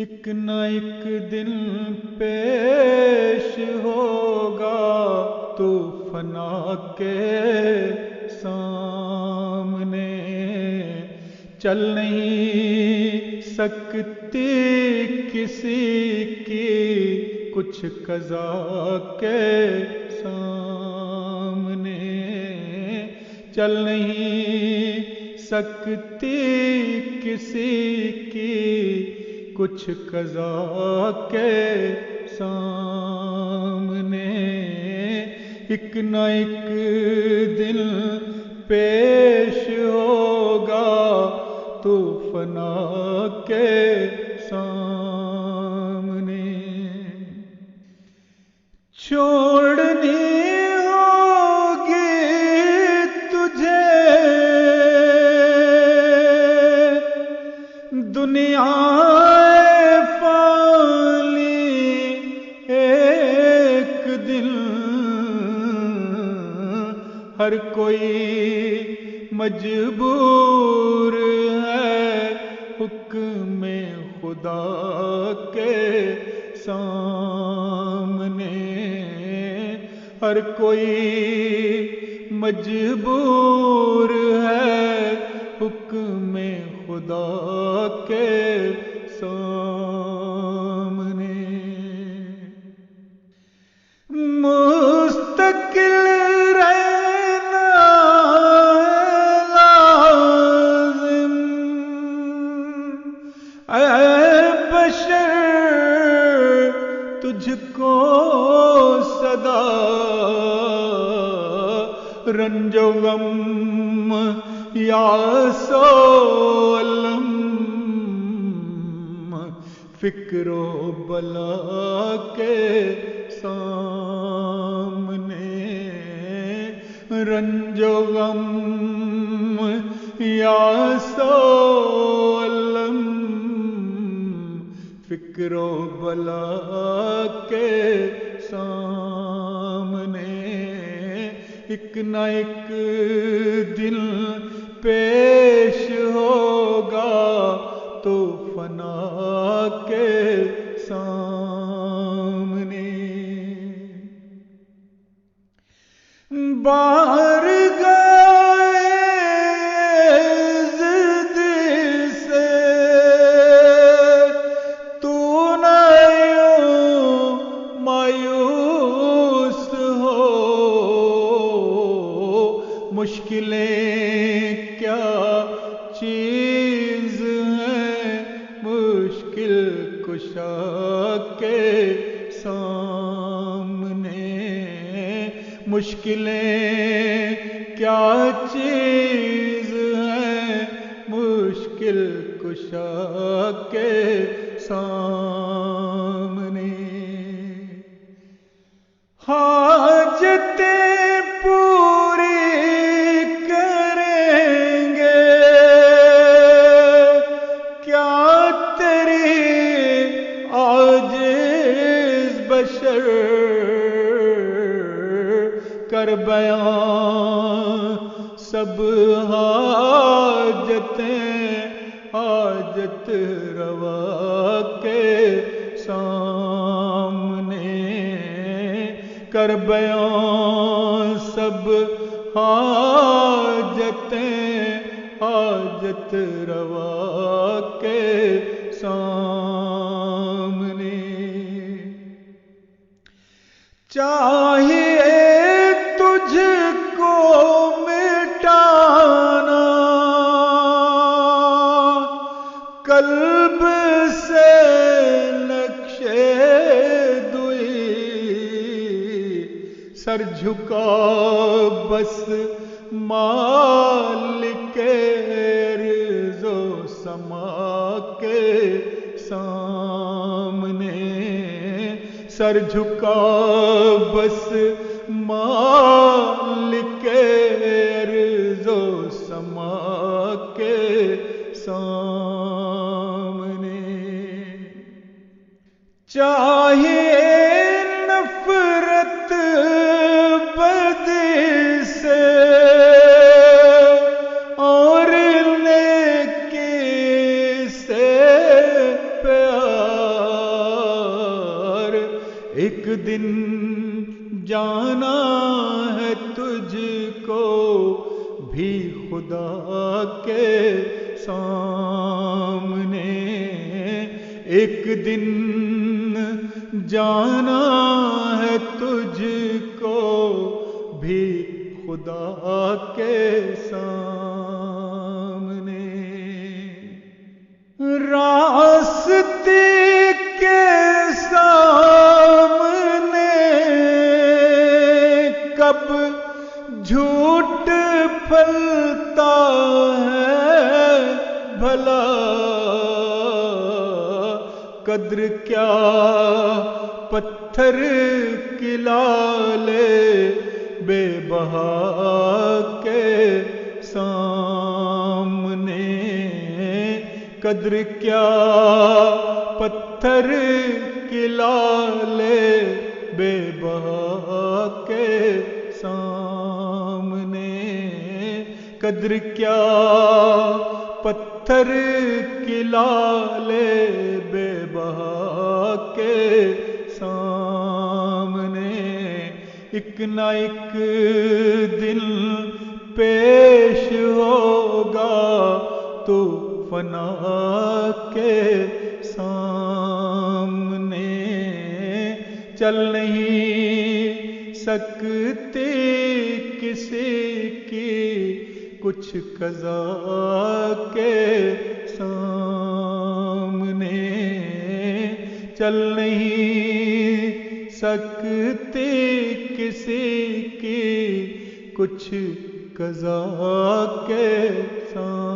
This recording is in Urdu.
ایک نہ ایک دن پیش ہوگا تو فنا کے سامنے، چل نہیں سکتی کسی کی کچھ قضا کے سامنے، چل نہیں سکتی کسی کی کچھ قضا کے سامنے، ایک نہ ایک دن پیش ہوگا تو فنا کے سامنے، چھوڑنی ہوگی تجھے دنیا ہر کوئی مجبور ہے حکم خدا کے سامنے، ہر کوئی مجبور ہے حکم خدا کے سامنے، مستقل تجھ کو صدا رنج و غم یا سولم فکر و بلا کے سامنے، رنج و غم یا سولم فکر و بلا کے سامنے، ایک نہ ایک دن پیش ہوگا تو فنا کے سامنے، بارگاہ مشکلیں کیا چیز ہیں مشکل کشا کے سامنے، مشکلیں کیا چیز ہیں مشکل کشا کے سامنے، حاجتیں پوری کر بیان سب حاجتیں حاجت روا کے سامنے، کر بیان سب حاجتیں حاجت روا کے سامنے، چاہیے تجھ کو مٹانا قلب سے نقشے دوئی، سر جھکا بس مالک ارض و سما کے سامنے، سر جھکا بس مالک ارض و سما کے سامنے، چاہیے نفرت بدی سے اور نیکی سے پیار ایک دن جانا ہے تجھ کو بھی خدا کے سامنے، ایک دن جانا ہے تجھ کو بھی خدا کے سامنے، راستے کے سامنے کب جھوٹ پھلتا ہے بھلا، قدر کیا پتھر کی لالے بے بہا کے سامنے، قدر کیا پتھر کی لالے بے بہا کے سامنے، قدر کیا پتھر کی لالے بے بہا کے سامنے، ایک نہ ایک دن پیش ہوگا تو فنا کے سامنے، چل نہیں سکتی کسی کی کچھ قضا کے سامنے، چل نہیں سکتی کسی کی کچھ قضا کے سامنے۔